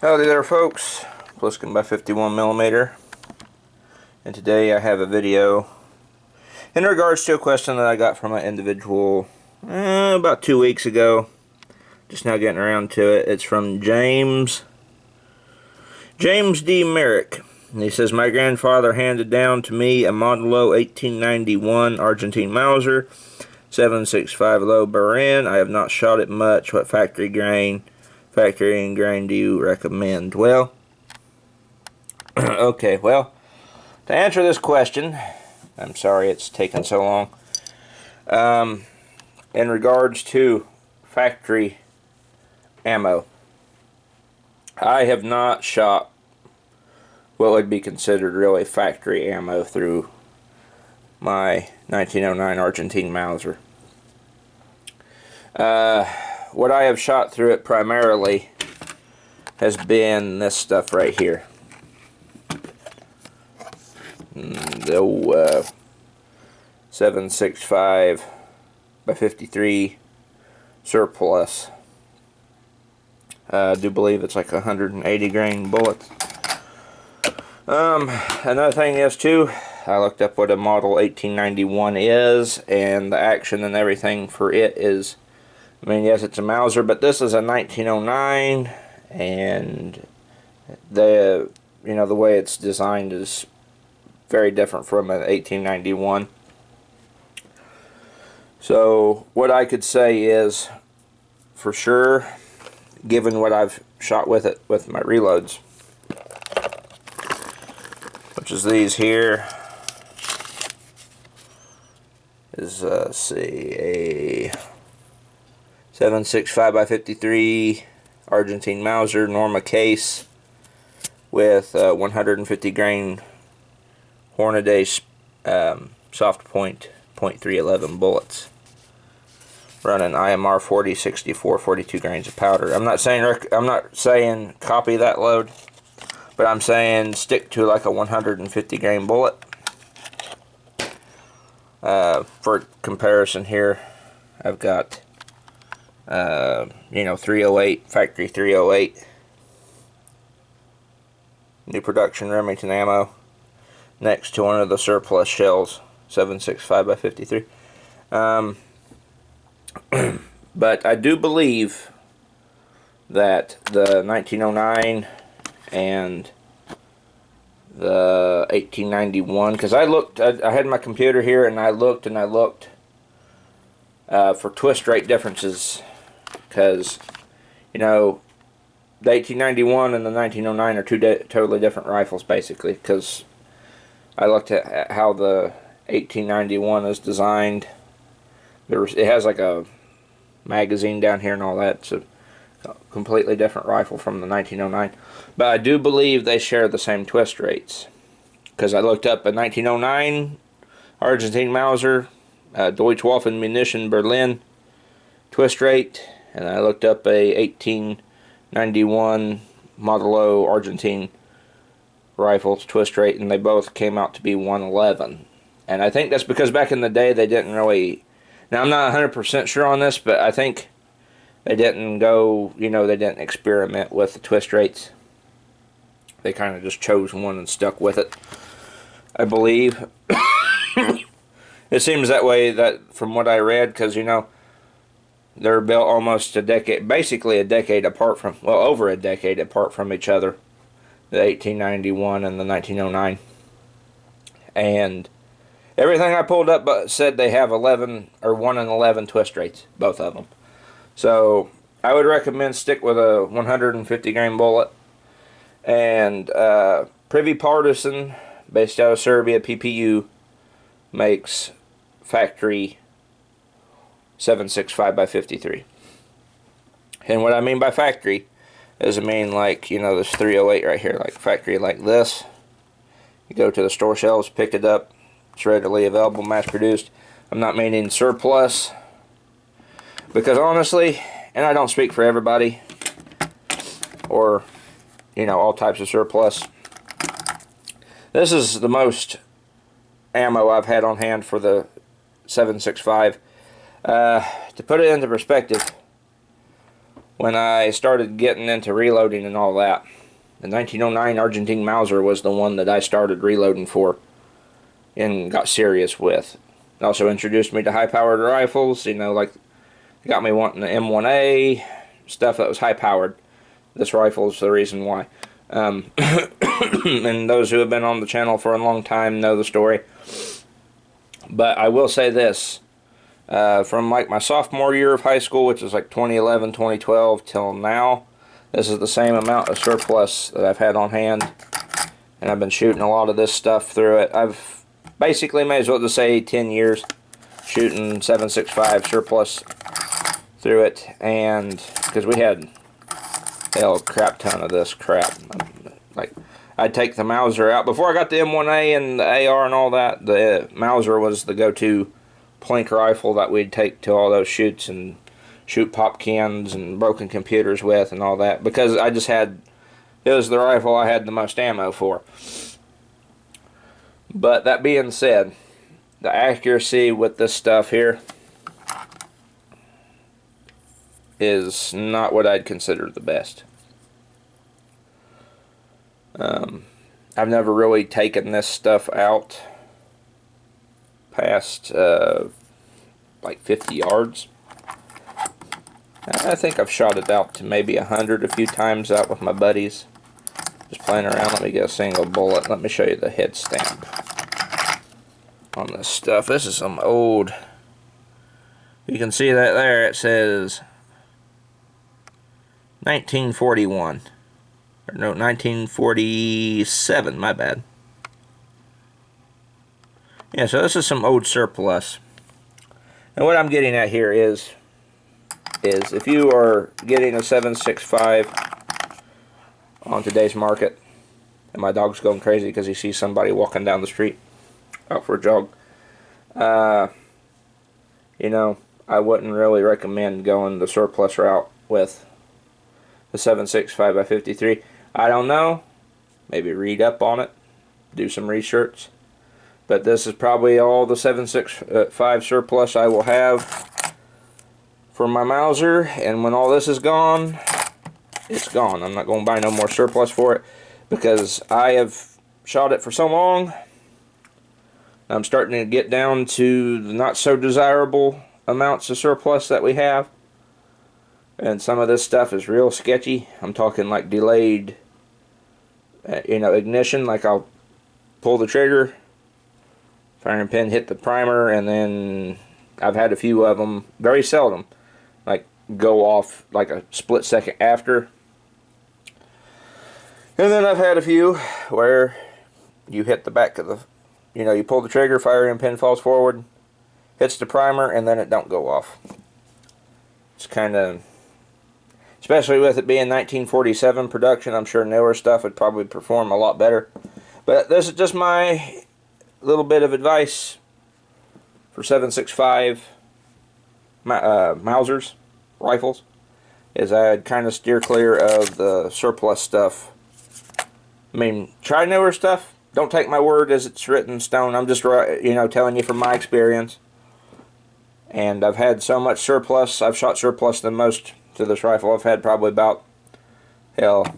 Howdy there, folks. Pliskin by 51mm, and today I have a video in regards to a question that I got from an individual about 2 weeks ago. Just now getting around to it. It's from James D. Myrick. And he says, my grandfather handed down to me a Modelo 1891 Argentine Mauser 7.65 low Barin. I have not shot it much. What factory and grain do you recommend? Well, okay, well, to answer this question, I'm sorry it's taken so long, in regards to factory ammo, I have not shot what would be considered really factory ammo through my 1909 Argentine Mauser. What I have shot through it primarily has been this stuff right here. The 7.65 by 53 surplus. I do believe it's like 180 grain bullets. Another thing is too, I looked up what a Model 1891 is, and the action and everything for it is, I mean, yes, it's a Mauser, but this is a 1909, and the way it's designed is very different from an 1891. So what I could say is, for sure, given what I've shot with it with my reloads, which is these here, is let's see, a 7.65 by 53 Argentine Mauser Norma case with 150 grain Hornady soft point .311 bullets, running IMR 40, 64, 42 grains of powder. I'm not saying copy that load, but I'm saying stick to like a 150 grain bullet. For comparison here, I've got 308, factory 308, new production Remington ammo, next to one of the surplus shells, 7.65 by 53. But I do believe that the 1909 and the 1891, because I had my computer here and I looked for twist rate differences, because the 1891 and the 1909 are two totally different rifles basically, because I looked at how the 1891 is designed. It has like a magazine down here and all that. It's a completely different rifle from the 1909. But I do believe they share the same twist rates, because I looked up a 1909 Argentine Mauser, Deutsche Waffen Munition Berlin twist rate, and I looked up a 1891 Modelo Argentine rifles twist rate, and they both came out to be 111. And I think that's because back in the day they didn't really, now I'm not 100% sure on this, but I think they didn't go, they didn't experiment with the twist rates. They kind of just chose one and stuck with it, I believe. It seems that way, that from what I read, because they're built almost basically a decade apart from, well, over a decade apart from each other, the 1891 and the 1909. And everything I pulled up said they have 11 or 1 in 11 twist rates, both of them. So I would recommend stick with a 150 grain bullet. And Privy Partisan, based out of Serbia, PPU, makes factory 7.65 by 53. And what I mean by factory is, I mean, like, this 308 right here, like factory like this. You go to the store shelves, pick it up, it's readily available, mass produced. I'm not meaning surplus, because honestly, and I don't speak for everybody, or all types of surplus, this is the most ammo I've had on hand for the 7.65. To put it into perspective, when I started getting into reloading and all that. The 1909 Argentine Mauser was the one that I started reloading for and got serious with. It also introduced me to high-powered rifles, you know, like got me wanting the M1A, stuff that was high-powered. This rifle is the reason why. And those who have been on the channel for a long time know the story. But I will say this, from like my sophomore year of high school, which is like 2011, 2012 till now, this is the same amount of surplus that I've had on hand, and I've been shooting a lot of this stuff through it. I've basically, may as well just say 10 years shooting 7.65 surplus through it, and because we had a crap ton of this crap. Like, I'd take the Mauser out before I got the M1A and the AR and all that. The Mauser was the go-to plink rifle that we'd take to all those shoots and shoot pop cans and broken computers with and all that, because I just had, it was the rifle I had the most ammo for. But that being said, the accuracy with this stuff here is not what I'd consider the best. I've never really taken this stuff out past like 50 yards. I think I've shot it out to maybe 100 a few times out with my buddies, just playing around. Let me get a single bullet. Let me show you the head stamp on this stuff. This is some old, you can see that there, it says 1941, or no, 1947, my bad. Yeah, so this is some old surplus. And what I'm getting at here is if you are getting a 7.65 on today's market, and my dog's going crazy because he sees somebody walking down the street out for a jog, you know, I wouldn't really recommend going the surplus route with the 7.65 by 53. I don't know, maybe read up on it, do some research, but this is probably all the 7.65 surplus I will have for my Mauser, and when all this is gone, it's gone. I'm not going to buy no more surplus for it, because I have shot it for so long. I'm starting to get down to the not so desirable amounts of surplus that we have, and some of this stuff is real sketchy. I'm talking like delayed you know, ignition. Like, I'll pull the trigger, firing pin hit the primer, and then I've had a few of them, very seldom, like go off like a split second after. And then I've had a few where you hit the back of the, you know, you pull the trigger, firing pin falls forward, hits the primer, and then it don't go off. It's kind of, especially with it being 1947 production, I'm sure newer stuff would probably perform a lot better. But this is just my little bit of advice for 7.65 Mausers rifles, is I'd kind of steer clear of the surplus stuff. I mean, try newer stuff. Don't take my word as it's written in stone. I'm just, you know, telling you from my experience. And I've had so much surplus. I've shot surplus than most to this rifle. I've had probably about, hell,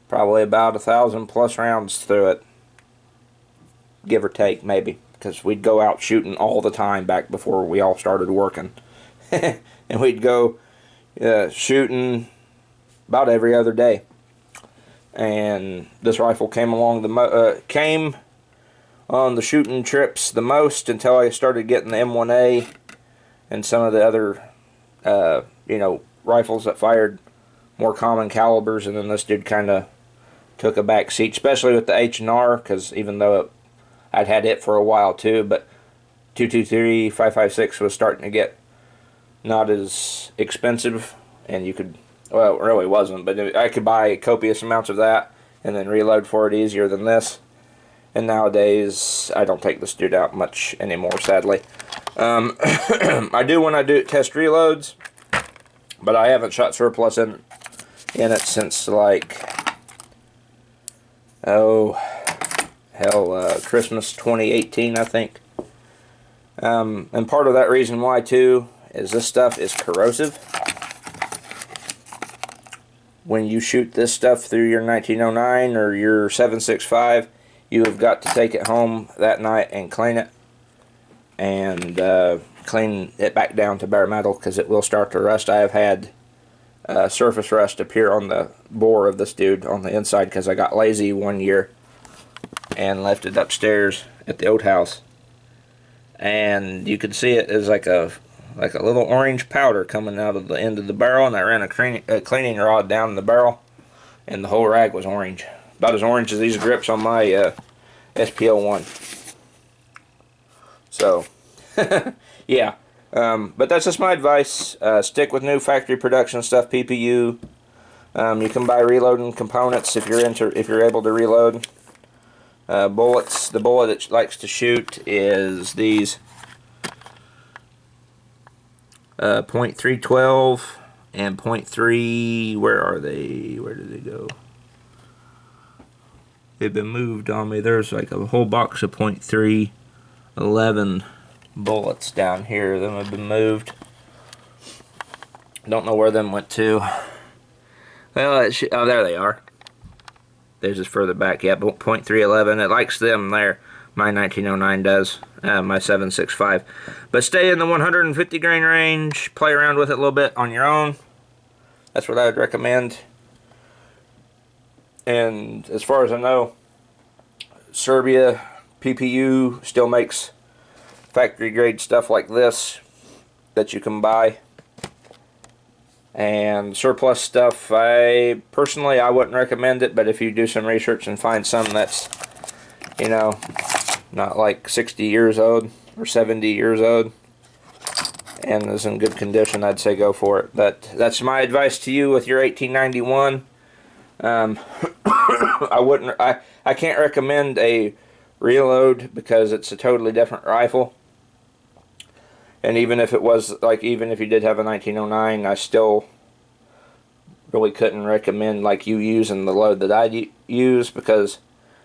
probably about 1,000 plus rounds through it, give or take, maybe, because we'd go out shooting all the time back before we all started working. And we'd go shooting about every other day. And this rifle came along came on the shooting trips the most until I started getting the M1A and some of the other you know, rifles that fired more common calibers, and then this dude kind of took a back seat, especially with the H&R, because even though I'd had it for a while too, but 223, 5.56 was starting to get not as expensive, and you could, well, it really wasn't, but I could buy copious amounts of that and then reload for it easier than this. And nowadays, I don't take this dude out much anymore, sadly. I do when I do test reloads, but I haven't shot surplus in it since, like, oh, hell, Christmas 2018, I think. And part of that reason why, too, is this stuff is corrosive. When you shoot this stuff through your 1909 or your 765, you have got to take it home that night and clean it. And clean it back down to bare metal, because it will start to rust. I have had surface rust appear on the bore of this dude on the inside because I got lazy one year and left it upstairs at the old house. And you could see it as like a little orange powder coming out of the end of the barrel, and I ran a cleaning rod down the barrel, and the whole rag was orange. About as orange as these grips on my SPL1. So, yeah. But that's just my advice. Stick with new factory production stuff, PPU. You can buy reloading components if you're able to reload. Bullets. The bullet it likes to shoot is these .312 and .3. Where are they? Where did they go? They've been moved on me. There's like a whole box of .311 bullets down here. Them have been moved. Don't know where them went to. Well, oh, there they are. They're just further back. Yeah, .311. It likes them there. My 1909 does. My 765. But stay in the 150 grain range. Play around with it a little bit on your own. That's what I would recommend. And as far as I know, Serbia PPU still makes factory grade stuff like this that you can buy. And surplus stuff, I wouldn't recommend it, but if you do some research and find some that's, you know, not like 60 years old or 70 years old and is in good condition, I'd say go for it. But that's my advice to you with your 1891. I can't recommend a reload because it's a totally different rifle. And even if it was, like, even if you did have a 1909, I still really couldn't recommend, like, you using the load that I use, because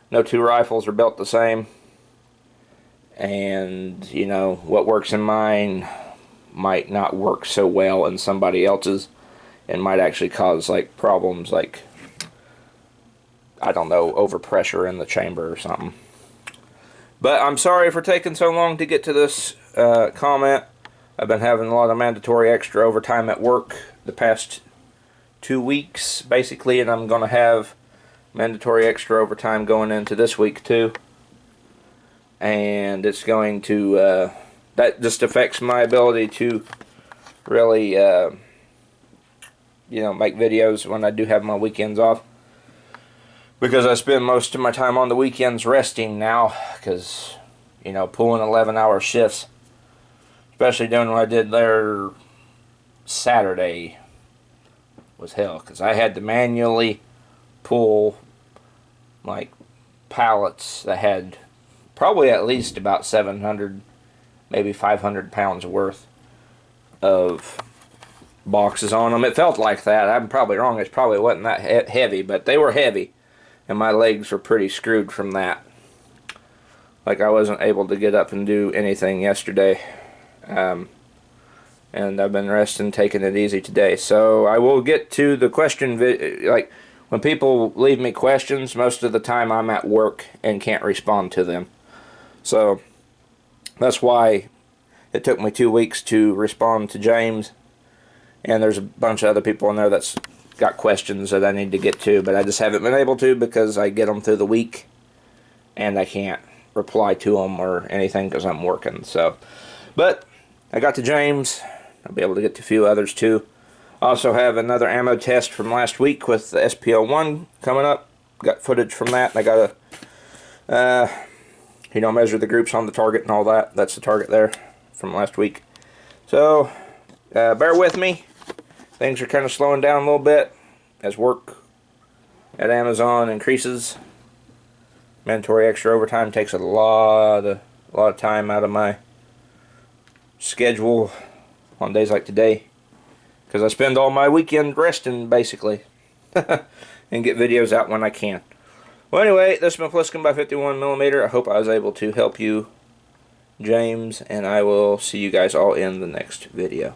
no two rifles are built the same. And, you know, what works in mine might not work so well in somebody else's, and might actually cause, like, problems, like, I don't know, overpressure in the chamber or something. But I'm sorry for taking so long to get to this comment. I've been having a lot of mandatory extra overtime at work the past 2 weeks, basically, and I'm going to have mandatory extra overtime going into this week, too. And it's going to, that just affects my ability to really, you know, make videos when I do have my weekends off. Because I spend most of my time on the weekends resting now, because, you know, pulling 11-hour shifts, especially doing what I did there Saturday, was hell, because I had to manually pull, like, pallets that had probably at least about 700, maybe 500 pounds worth of boxes on them. It felt like that. I'm probably wrong. It probably wasn't that heavy, but they were heavy. And my legs were pretty screwed from that. Like, I wasn't able to get up and do anything yesterday. And I've been resting, taking it easy today. So I will get to the question. Like, when people leave me questions, most of the time I'm at work and can't respond to them. So that's why it took me 2 weeks to respond to James. And there's a bunch of other people in there that's got questions that I need to get to, but I just haven't been able to because I get them through the week and I can't reply to them or anything because I'm working. So, but I got to James. I'll be able to get to a few others too. Also have another ammo test from last week with the SPL1 coming up. Got footage from that, and I got to you know, measure the groups on the target and all that. That's the target there from last week. So bear with me. Things are kind of slowing down a little bit as work at Amazon increases. Mandatory extra overtime takes a lot of time out of my schedule on days like today, because I spend all my weekend resting basically and get videos out when I can. Well, anyway, this has been Pliskin by 51mm. I hope I was able to help you James, and I will see you guys all in the next video.